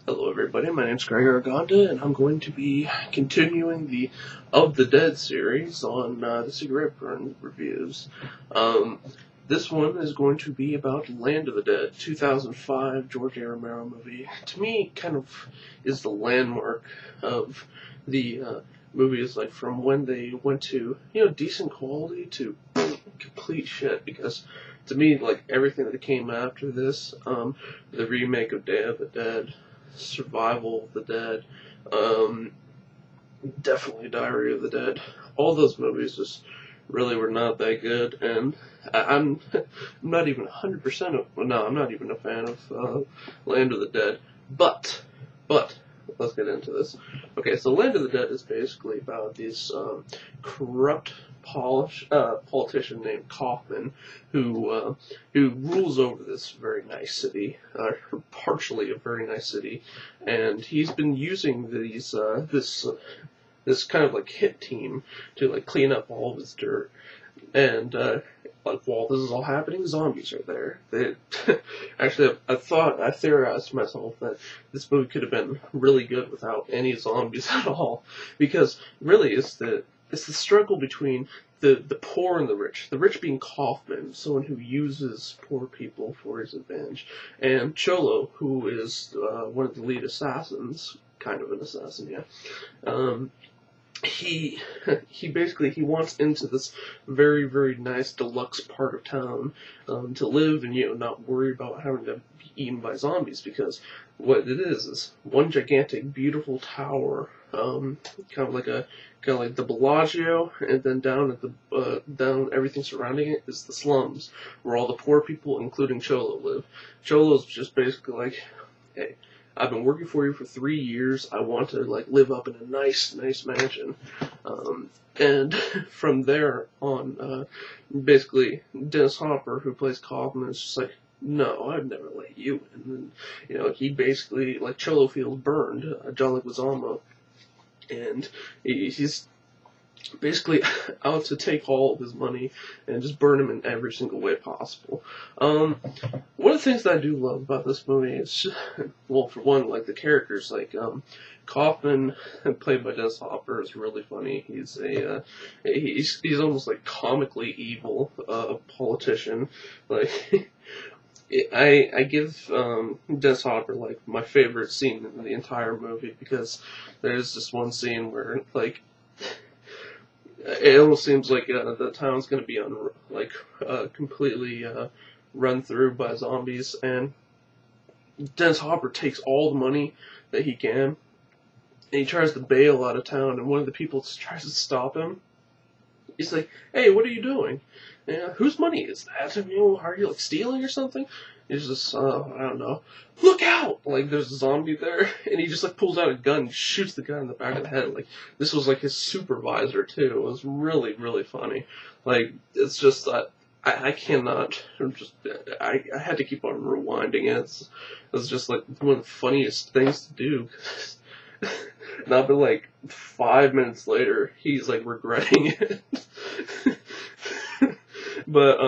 Hello, everybody. My name's Greg Argonda, and I'm going to be continuing the Of the Dead series on the Cigarette Burn reviews. This one is going to be about Land of the Dead, 2005 George A. Romero movie. To me, kind of is the landmark of the movies, like from when they went to decent quality to complete shit. Because to me, like everything that came after this, the remake of Day of the Dead. Survival of the Dead, definitely Diary of the Dead. All those movies just really were not that good, and I'm not even 100% of. No, I'm not even a fan of Land of the Dead. But let's get into this. Okay, so Land of the Dead is basically about this corrupt politician named Kaufman who rules over this very nice city, partially a very nice city, and he's been using this kind of like hit team to like clean up all of his dirt. And like while this is all happening, zombies are there. They actually, I theorized to myself that this movie could have been really good without any zombies at all, because really it's the struggle between the poor and the rich. The rich being Kaufman, someone who uses poor people for his advantage, and Cholo, who is one of the lead assassins, kind of an assassin, yeah. He he wants into this very, very nice deluxe part of town to live and not worry about having to be eaten by zombies, because what it is one gigantic beautiful tower, kind of like the Bellagio, and then down at the down everything surrounding it is the slums where all the poor people, including Cholo, live. Cholo's just basically like, hey, I've been working for you for 3 years. I want to like live up in a nice mansion, and from there on, basically Dennis Hopper, who plays Kaufman, is just like, no, I'd never let you in. And, he basically like Cholo feels burned, John Leguizamo, and he's basically out to take all of his money and just burn him in every single way possible. One of the things that I do love about this movie is, well, for one, like the characters, like Kaufman, played by Dennis Hopper, is really funny. He's almost like comically evil politician. Like I give Dennis Hopper like my favorite scene in the entire movie, because there's this one scene where like it almost seems like the town's going to be completely run through by zombies, and Dennis Hopper takes all the money that he can, and he tries to bail out of town, and one of the people tries to stop him. He's like, "Hey, what are you doing? Whose money is that? Are you like stealing or something?" He's just, I don't know. Look out! Like, there's a zombie there, and he just like pulls out a gun, and shoots the guy in the back of the head. Like, this was like his supervisor too. It was really, really funny. Like, it's just that I cannot. I had to keep on rewinding it. It's just like one of the funniest things to do. Not but like 5 minutes later, he's like regretting it. But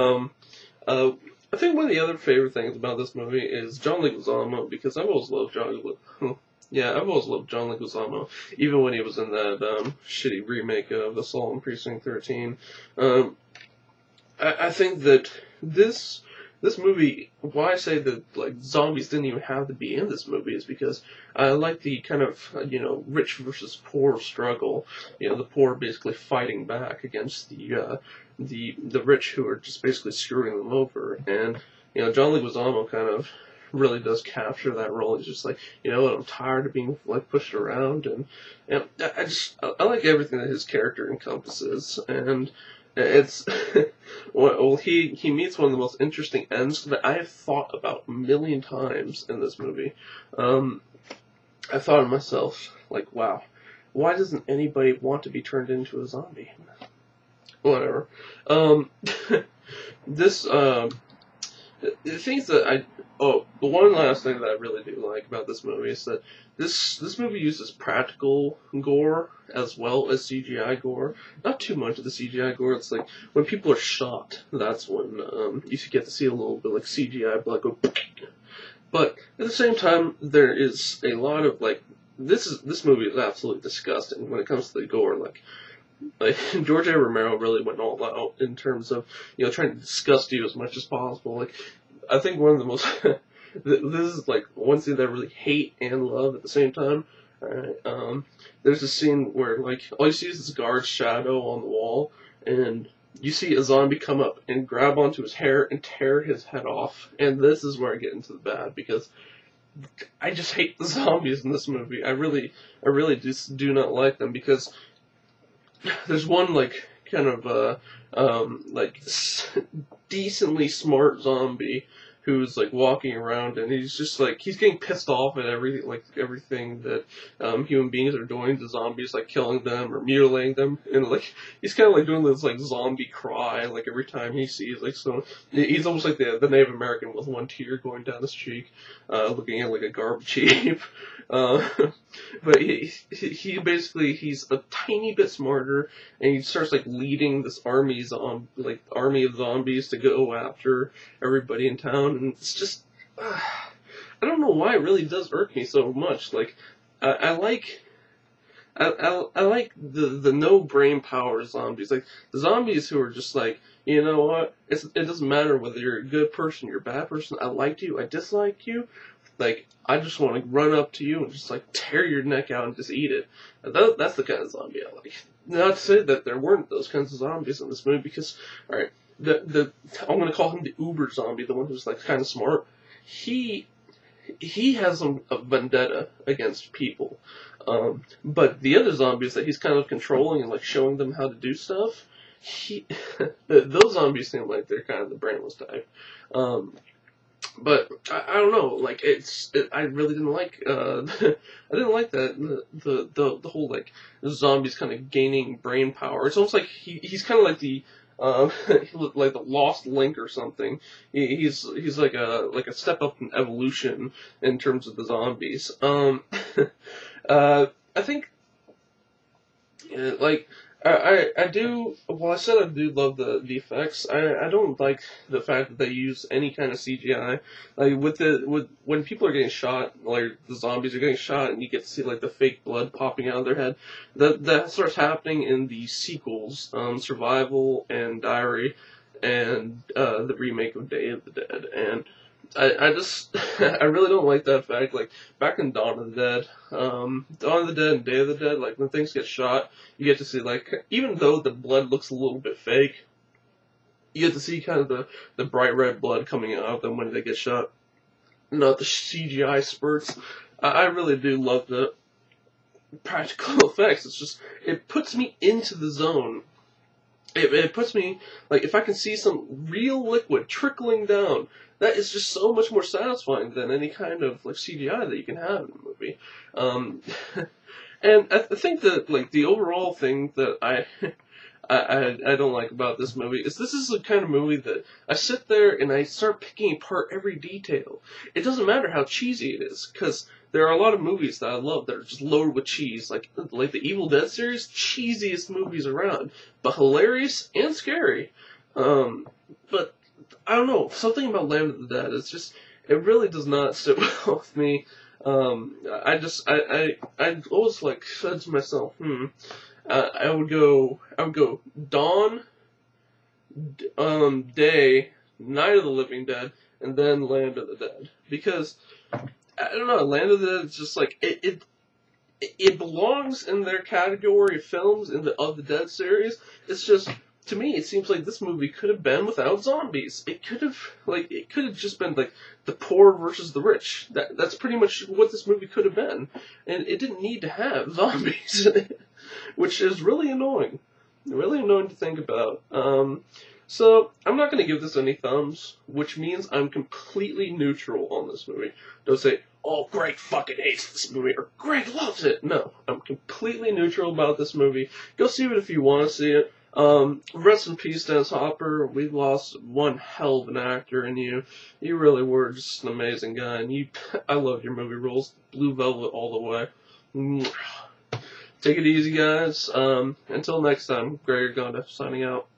I think one of the other favorite things about this movie is John Leguizamo, because I've always loved I've always loved John Leguizamo, even when he was in that shitty remake of Assault on Precinct 13. I think that this movie, why I say that like zombies didn't even have to be in this movie, is because I like the kind of rich versus poor struggle. The poor basically fighting back against the rich, who are just basically screwing them over. And John Leguizamo kind of really does capture that role. He's just like, I'm tired of being like pushed around, and I like everything that his character encompasses. And it's well, he meets one of the most interesting ends that I have thought about a million times in this movie. I thought to myself, like, wow, why doesn't anybody want to be turned into a zombie? Whatever. This the things that the one last thing that I really do like about this movie is that this movie uses practical gore as well as CGI gore. Not too much of the CGI gore. It's like when people are shot, that's when you get to see a little bit like CGI blood go. But at the same time, there is a lot of like this movie is absolutely disgusting when it comes to the gore. Like George A. Romero really went all out in terms of trying to disgust you as much as possible. Like I think one of the most this is like one scene that I really hate and love at the same time. Alright, there's a scene where like all you see is this guard's shadow on the wall, and you see a zombie come up and grab onto his hair and tear his head off. And this is where I get into the bad, because I just hate the zombies in this movie. I really just do not like them, because there's one like kind of decently smart zombie who's like walking around, and he's just like he's getting pissed off at everything that human beings are doing to zombies, like killing them or mutilating them, and like he's kind of like doing this like zombie cry like every time he sees like someone. He's almost like the Native American with one tear going down his cheek, looking at like a garbage heap. But he basically he's a tiny bit smarter, and he starts like leading this army of zombies to go after everybody in town, and it's just I don't know why it really does irk me so much. Like I like the no brain power zombies, like the zombies who are just like, you know what, it doesn't matter whether you're a good person, you're a bad person, I liked you, I disliked you. Like, I just want to run up to you and just, like, tear your neck out and just eat it. That's the kind of zombie I like. Not to say that there weren't those kinds of zombies in this movie, because, alright, I'm going to call him the uber zombie, the one who's, like, kind of smart. He has a vendetta against people. But the other zombies that he's kind of controlling and, like, showing them how to do stuff, those zombies seem like they're kind of the brainless type. But I don't know, like I really didn't like I didn't like that the whole like zombies kind of gaining brain power. It's almost like he's kind of like the like the lost link or something. He's like a step up in evolution in terms of the zombies. I think like. I do. Well, I said I do love the effects. I don't like the fact that they use any kind of CGI. Like with when people are getting shot, like the zombies are getting shot, and you get to see like the fake blood popping out of their head. That starts happening in the sequels, Survival and Diary, and the remake of Day of the Dead. And I just, I really don't like that fact. Like, back in Dawn of the Dead, Dawn of the Dead and Day of the Dead, like, when things get shot, you get to see, like, even though the blood looks a little bit fake, you get to see kind of the bright red blood coming out of them when they get shot. Not the CGI spurts. I really do love the practical effects. It's just, it puts me into the zone. It puts me, like, if I can see some real liquid trickling down, that is just so much more satisfying than any kind of, like, CGI that you can have in a movie. And I think that, like, the overall thing that I don't like about this movie is this is the kind of movie that I sit there and I start picking apart every detail. It doesn't matter how cheesy it is, because there are a lot of movies that I love that are just loaded with cheese, like the Evil Dead series, cheesiest movies around, but hilarious and scary. But I don't know, something about Land of the Dead, it's just, it really does not sit well with me. I always like said to myself, I would go Dawn, Day, Night of the Living Dead, and then Land of the Dead, because I don't know, Land of the Dead is just like it belongs in their category of films in the Of the Dead series. It's just, to me, it seems like this movie could have been without zombies. It could have just been like the poor versus the rich. That's pretty much what this movie could have been, and it didn't need to have zombies, which is really annoying to think about. So I'm not going to give this any thumbs, which means I'm completely neutral on this movie. Don't say, oh, Greg fucking hates this movie, or Greg loves it. No, I'm completely neutral about this movie. Go see it if you want to see it. Rest in peace, Dennis Hopper. We lost one hell of an actor in you. You really were just an amazing guy, and I love your movie roles. Blue Velvet all the way. Take it easy, guys. Until next time, Greg Gonda signing out.